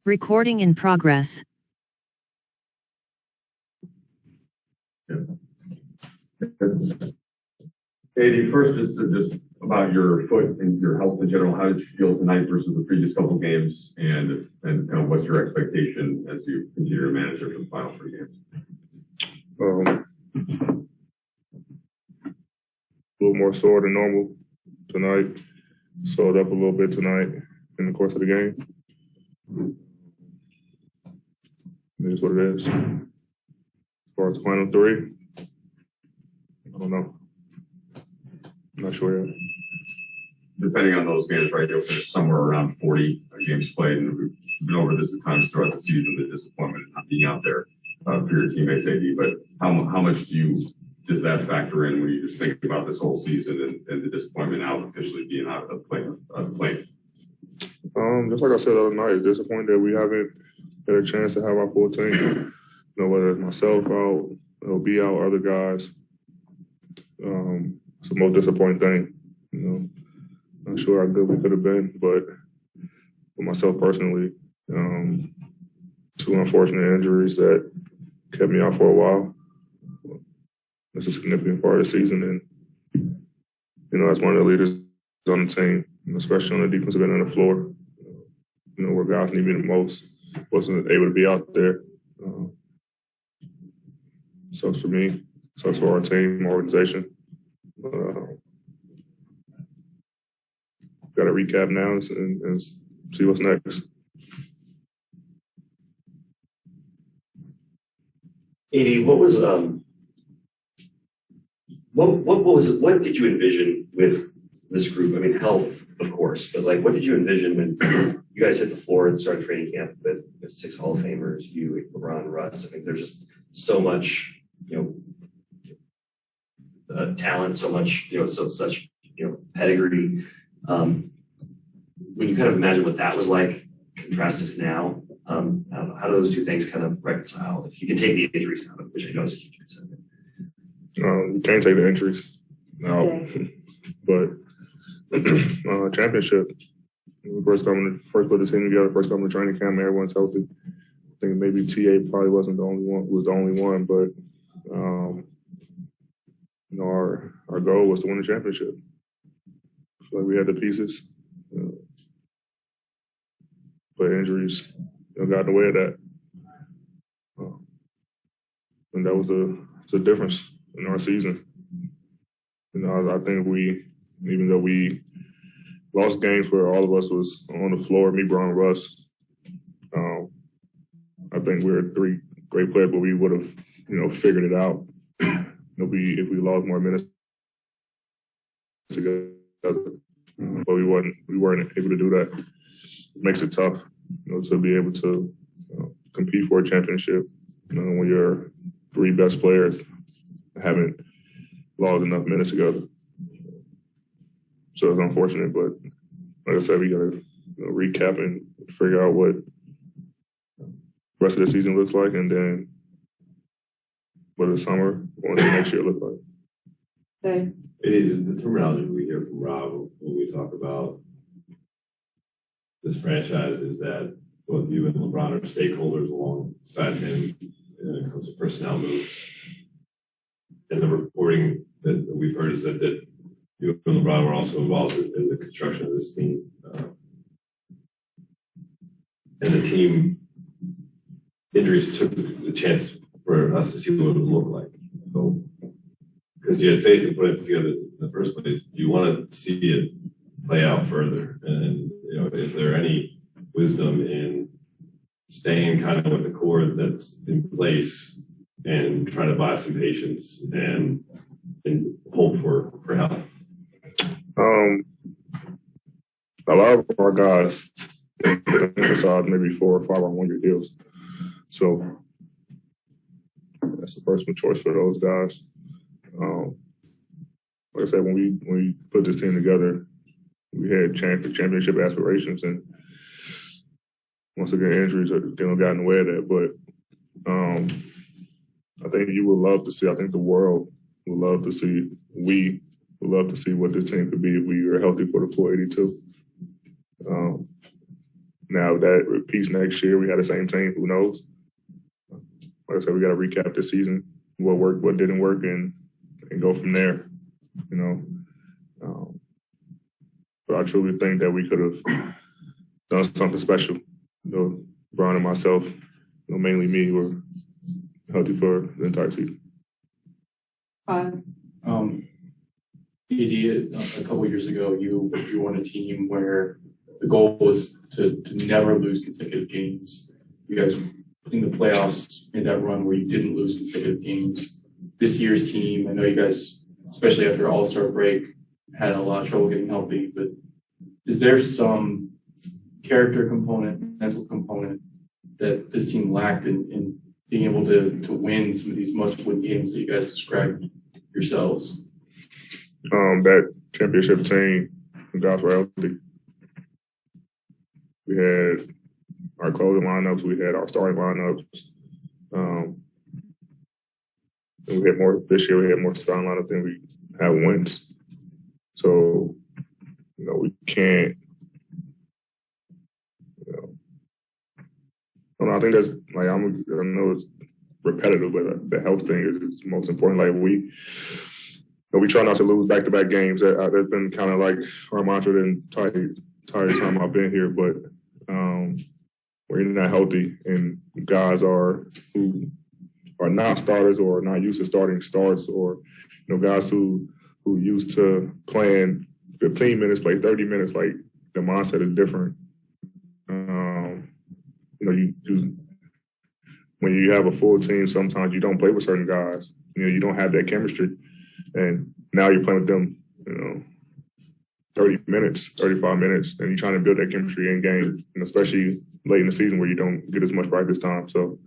Recording in progress. Katie, first, just about your foot and your health in general. How did you feel tonight versus the previous couple games, and kind of what's your expectation as you continue to manage it for the final 3 games? A little more sore than normal tonight. Swelled up a little bit tonight in the course of the game. It is what it is. As far as the final 3, I don't know. I'm not sure yet. Depending on those games, right, you'll finish somewhere around 40 games played, and we've been over this at times throughout the season, the disappointment of not being out there for your teammates, AD. But how much does that factor in when you just think about this whole season and the disappointment out officially being out of the play? Just like I said the other night, disappointed that we haven't had a chance to have our full team. You know, whether it's myself out, be out, other guys. It's the most disappointing thing. You know, not sure how good we could have been, but for myself personally, 2 unfortunate injuries that kept me out for a while. It's a significant part of the season, and you know, as one of the leaders on the team, especially on the defensive end of the floor, you know, where guys need me the most, wasn't able to be out there. Sucks for me, sucks for our team, organization. Got to recap now and see what's next. AD, what did you envision with this group? I mean, health, of course, but like, what did you envision when you guys hit the floor and started training camp with 6 Hall of Famers, you, LeBron, Russ? I mean, there's just so much, you know, talent, so much, you know, such pedigree. When you kind of imagine what that was like, contrast this now, how do those 2 things kind of reconcile? If you can take the injuries out of it, which I know is a huge concern. You can't take the injuries out, but championship. First put the team together, first coming to training camp, everyone's healthy. I think maybe TA probably wasn't the only one, but you know, our goal was to win the championship. So we had the pieces, but injuries, you know, got in the way of that, and that was a difference in our season. You know, I think even though we lost games where all of us was on the floor, me, Bron, Russ, I think we were 3 great players, but we would have, you know, figured it out. You know, if we lost more minutes together, but we weren't able to do that. It makes it tough, you know, to be able to compete for a championship. You know, when your 3 best players haven't logged enough minutes together. So it's unfortunate, but like I said, we got to recap and figure out what the rest of the season looks like, and then what the summer or the next year look like. Okay. The terminology we hear from Rob when we talk about this franchise is that both you and LeBron are stakeholders alongside him when it comes to personnel moves. And the reporting that we've heard is that you and LeBron were also involved in the construction of this team. And the team injuries took the chance for us to see what it would look like. So, because you had faith in putting it together in the first place, you want to see it play out further. And, you know, is there any wisdom in staying kind of with the core that's in place and trying to buy some patience and hope for help? A lot of our guys decide maybe 4 or 5 on 1-year deals. So that's the personal choice for those guys. Like I said, when we put this team together, we had championship aspirations, and once again, injuries got in the way of that. But I think you would love to see. I think the world would love to see. We would love to see what this team could be if we were healthy for the full 82. Now that repeats next year, we had the same team. Who knows? Like I said, we got to recap this season, what worked, what didn't work, and go from there. You know, but I truly think that we could have done something special. You know, Brian and myself, you know, mainly me, were healthy for the entire season. AD, a couple years ago, you were on a team where the goal was to never lose consecutive games. You guys in the playoffs made that run where you didn't lose consecutive games. This year's team, I know you guys, especially after All-Star break, had a lot of trouble getting healthy, but is there some character component, mental component that this team lacked in being able to win some of these must-win games that you guys described yourselves? That championship team, guys were healthy. We had our closing lineups, we had our starting lineups. And we had more this year. We had more starting lineups than we had wins. So, you know, we can't. You know, I don't know. I think that's like I know it's repetitive, but the health thing is most important. Like we try not to lose back-to-back games. That's been kind of like our mantra the entire time I've been here. But we're not healthy, and guys who are not starters or are not used to starting starts, or you know, guys who used to playing 15 minutes, play 30 minutes. Like the mindset is different. You know, when you have a full team, sometimes you don't play with certain guys. You know, you don't have that chemistry, and now you're playing with them. You know, 30 minutes, 35 minutes, and you're trying to build that chemistry in game, and especially late in the season where you don't get as much practice time. So,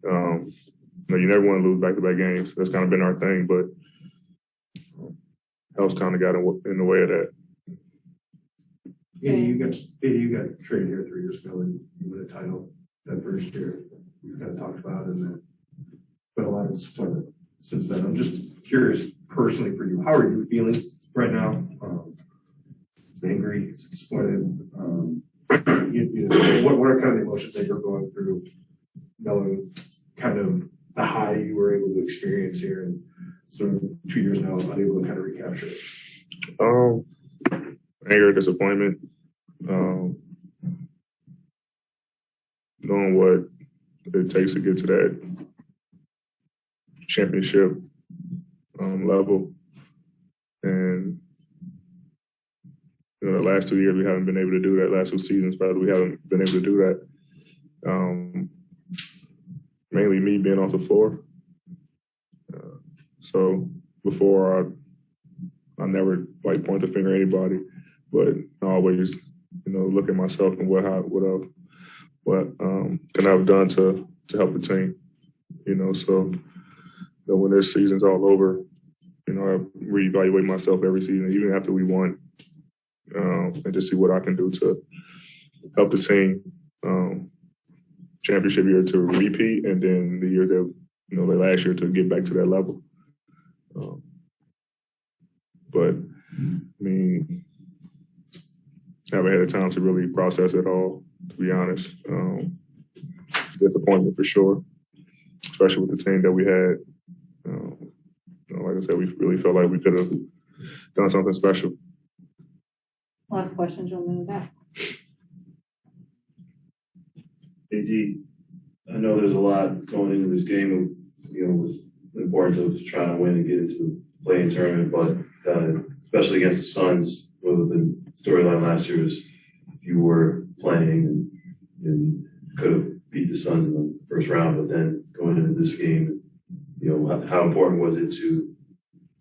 you know, you never want to lose back-to-back games. That's kind of been our thing, but health's kind of got in the way of that. Yeah, you got traded here 3 years ago, and you won a title that first year. We've kind of talked about, and then been a lot of disappointment since then. I'm just curious, personally, for you, how are you feeling right now? It's angry, it's disappointed. What are kind of the emotions that you're going through, knowing kind of the high you were able to experience here, and sort of 2 years now, unable to kind of recapture it? Anger, disappointment, knowing what it takes to get to that championship level. And you know, the last 2 years we haven't been able to do that. Last 2 seasons, probably we haven't been able to do that. Mainly me being off the floor. So before I never like point the finger at anybody, but I always, you know, look at myself and what can I have done to help the team. You know, so you know, when this season's all over, you know, I reevaluate myself every season, even after we won, and just see what I can do to help the team. Championship year to repeat, and then the year that, you know, the last year to get back to that level. But I mean, haven't had a time to really process it all, to be honest. Disappointment for sure, especially with the team that we had. You know, like I said, we really felt like we could have done something special. Last question, gentlemen in the back. AD, I know there's a lot going into this game, you know, with the importance of trying to win and get into the play-in tournament, but especially against the Suns, well, the storyline last year was if you were playing and could have beat the Suns in the first round, but then going into this game, you know, how important was it to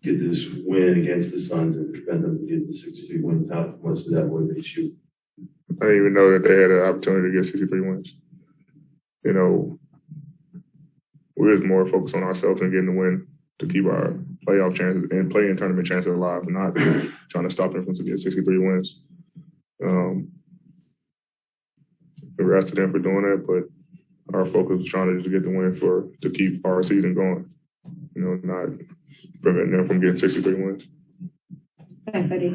get this win against the Suns and prevent them from getting the 63 wins? How much did that motivate you? I didn't even know that they had an opportunity to get 63 wins. You know, we were more focused on ourselves and getting the win to keep our playoff chances and play-in tournament chances alive, and not trying to stop them from to get 63 wins. Congrats to them for doing that, but our focus was trying to just get the win to keep our season going. You know, not preventing them from getting 63 wins. Thanks, Eddie.